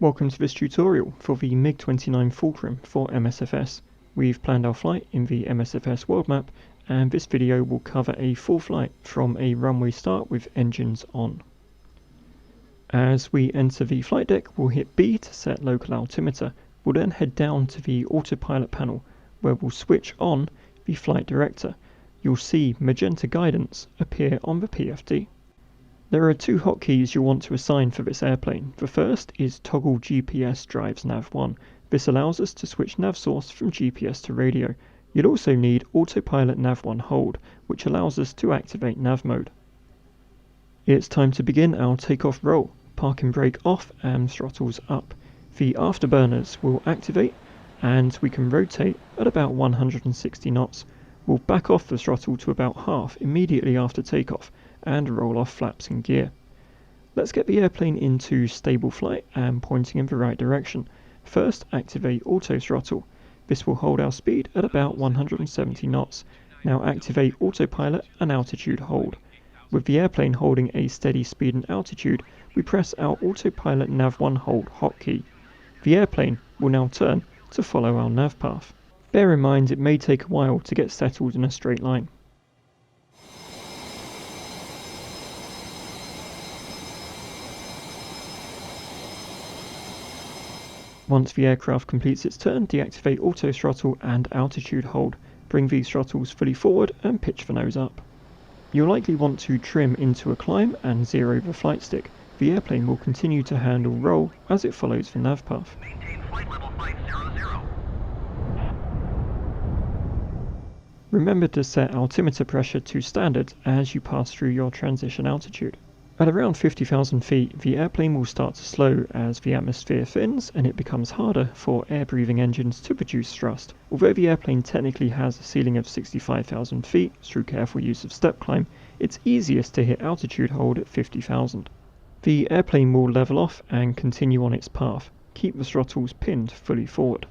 Welcome to this tutorial for the MiG-29 Fulcrum for MSFS. We've planned our flight in the MSFS world map, and this video will cover a full flight from a runway start with engines on. As we enter the flight deck, we'll hit B to set local altimeter. We'll then head down to the Autopilot panel, where we'll switch on the flight director. You'll see magenta guidance appear on the PFD. There are two hotkeys you'll want to assign for this airplane. The first is toggle GPS drives nav1. This allows us to switch nav source from GPS to radio. You'll also need autopilot nav1 hold, which allows us to activate nav mode. It's time to begin our takeoff roll. Park and brake off and throttles up. The afterburners will activate and we can rotate at about 160 knots. We'll back off the throttle to about half immediately after takeoff and roll off flaps and gear. Let's get the airplane into stable flight and pointing in the right direction. First, activate auto throttle. This will hold our speed at about 170 knots. Now activate autopilot and altitude hold. With the airplane holding a steady speed and altitude, we press our autopilot nav1 hold hotkey. The airplane will now turn to follow our nav path. Bear in mind it may take a while to get settled in a straight line. Once the aircraft completes its turn, deactivate auto throttle and altitude hold. Bring these throttles fully forward and pitch the nose up. You'll likely want to trim into a climb and zero the flight stick. The airplane will continue to handle roll as it follows the nav path. Maintain flight level 500. Remember to set altimeter pressure to standard as you pass through your transition altitude. At around 50,000 feet, the airplane will start to slow as the atmosphere thins and it becomes harder for air-breathing engines to produce thrust. Although the airplane technically has a ceiling of 65,000 feet through careful use of step climb, it's easiest to hit altitude hold at 50,000. The airplane will level off and continue on its path. Keep the throttles pinned fully forward.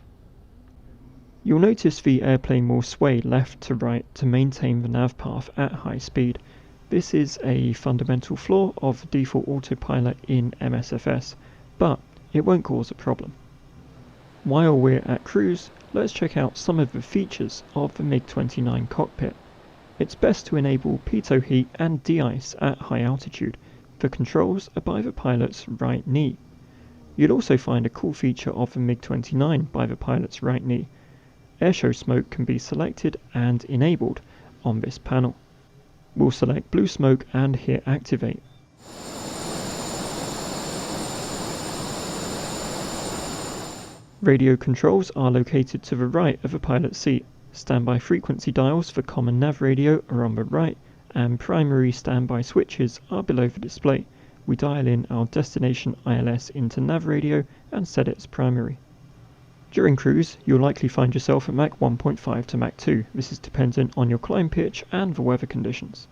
You'll notice the airplane will sway left to right to maintain the nav path at high speed. This is a fundamental flaw of default autopilot in MSFS, but it won't cause a problem. While we're at cruise, let's check out some of the features of the MiG-29 cockpit. It's best to enable pitot heat and de-ice at high altitude. The controls are by the pilot's right knee. You'll also find a cool feature of the MiG-29 by the pilot's right knee. Airshow smoke can be selected and enabled on this panel. We'll select blue smoke and hit activate. Radio controls are located to the right of the pilot's seat. Standby frequency dials for common nav radio are on the right, and primary standby switches are below the display. We dial in our destination ILS into nav radio and set it as primary. During cruise, you'll likely find yourself at Mach 1.5 to Mach 2. This is dependent on your climb pitch and the weather conditions.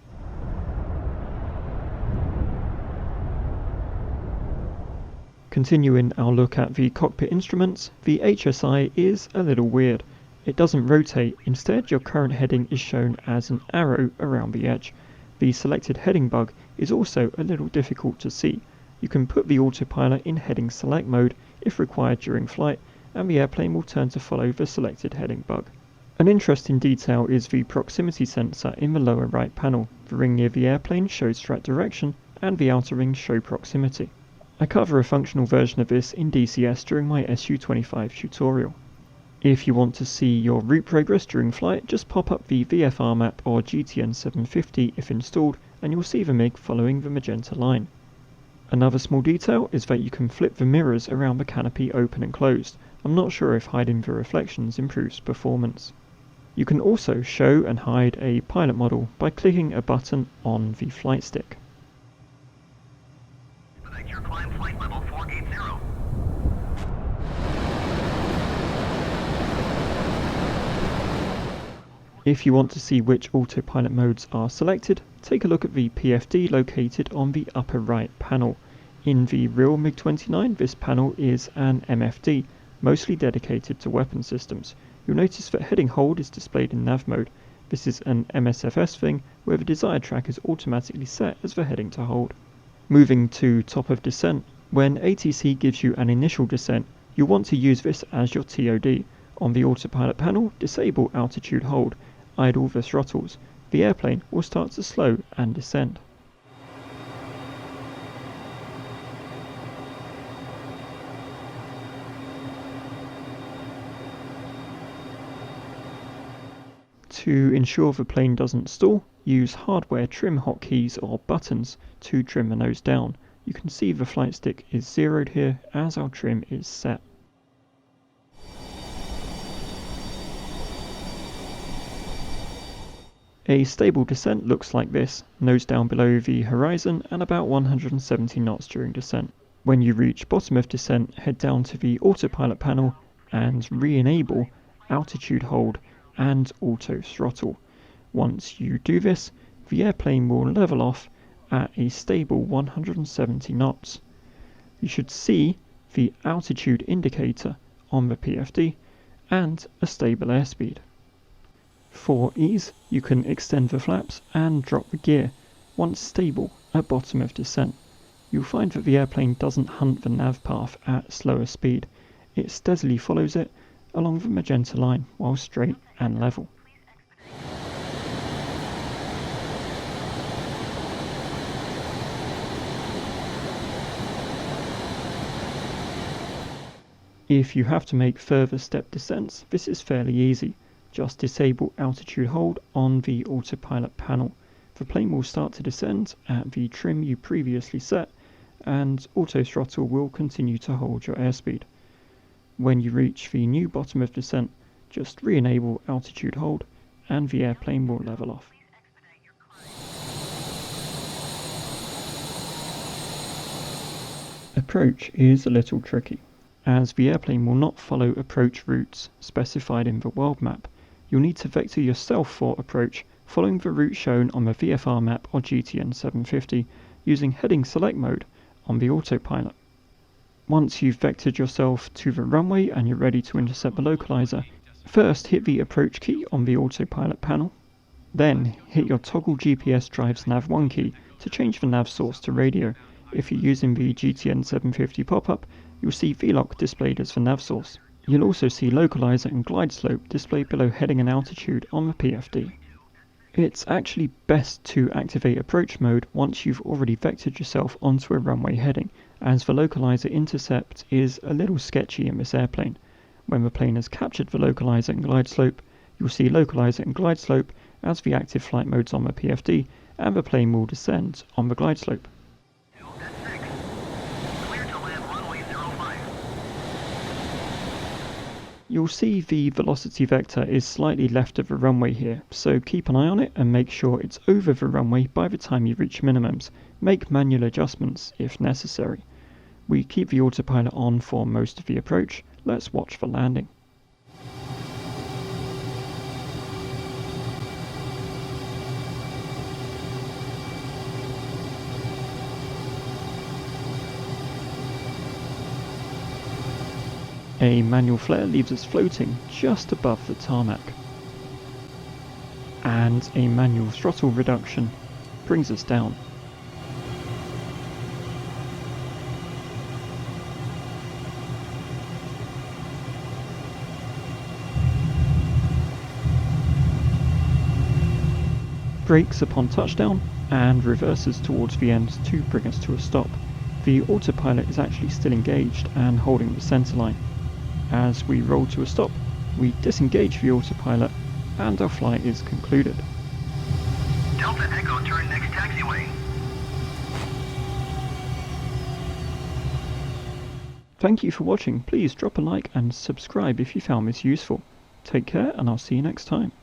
Continuing our look at the cockpit instruments, the HSI is a little weird. It doesn't rotate, instead your current heading is shown as an arrow around the edge. The selected heading bug is also a little difficult to see. You can put the autopilot in heading select mode if required during flight, and the airplane will turn to follow the selected heading bug. An interesting detail is the proximity sensor in the lower right panel. The ring near the airplane shows track direction and the outer rings show proximity. I cover a functional version of this in DCS during my SU-25 tutorial. If you want to see your route progress during flight, just pop up the VFR map or GTN 750 if installed and you'll see the MiG following the magenta line. Another small detail is that you can flip the mirrors around the canopy open and closed. I'm not sure if hiding the reflections improves performance. You can also show and hide a pilot model by clicking a button on the flight stick. Select your climb flight level 480. If you want to see which autopilot modes are selected, take a look at the PFD located on the upper right panel. In the real MiG-29, this panel is an MFD, mostly dedicated to weapon systems. You'll notice that heading hold is displayed in nav mode. This is an MSFS thing where the desired track is automatically set as the heading to hold. Moving to top of descent, When ATC gives you an initial descent, you'll want to use this as your TOD. On the autopilot panel, disable altitude hold, idle the throttles. The airplane will start to slow and descend. To ensure the plane doesn't stall, use hardware trim hotkeys or buttons to trim the nose down. You can see the flight stick is zeroed here as our trim is set. A stable descent looks like this, nose down below the horizon and about 170 knots during descent. When you reach bottom of descent, head down to the autopilot panel and re-enable altitude hold and auto throttle. Once you do this, the airplane will level off at a stable 170 knots. You should see the altitude indicator on the PFD and a stable airspeed. For ease, you can extend the flaps and drop the gear once stable at bottom of descent. You'll find that the airplane doesn't hunt the nav path at slower speed. It steadily follows it along the magenta line while straight and level. If you have to make further step descents, this is fairly easy. Just disable altitude hold on the autopilot panel. The plane will start to descend at the trim you previously set, and auto throttle will continue to hold your airspeed. When you reach the new bottom of descent, just re-enable altitude hold and the airplane will level off. Approach is a little tricky, as the airplane will not follow approach routes specified in the world map. You'll need to vector yourself for approach, following the route shown on the VFR map or GTN 750 using heading select mode on the autopilot. Once you've vectored yourself to the runway and you're ready to intercept the localizer, first hit the approach key on the autopilot panel, then hit your toggle GPS drives nav1 key to change the nav source to radio. If you're using the GTN 750 pop-up, you'll see VLOC displayed as the nav source. You'll also see localizer and glide slope displayed below heading and altitude on the PFD. It's actually best to activate approach mode once you've already vectored yourself onto a runway heading, as the localizer intercept is a little sketchy in this airplane. When the plane has captured the localizer and glide slope, you'll see localizer and glide slope as the active flight modes on the PFD, and the plane will descend on the glide slope. You'll see the velocity vector is slightly left of the runway here, so keep an eye on it and make sure it's over the runway by the time you reach minimums. Make manual adjustments if necessary. We keep the autopilot on for most of the approach. Let's watch for landing. A manual flare leaves us floating just above the tarmac. And a manual throttle reduction brings us down. Brakes upon touchdown and reverses towards the end to bring us to a stop. The autopilot is actually still engaged and holding the centerline. As we roll to a stop, we disengage the autopilot and our flight is concluded. Delta Echo, turn next taxiway. Thank you for watching. Please drop a like and subscribe if you found this useful. Take care and I'll see you next time.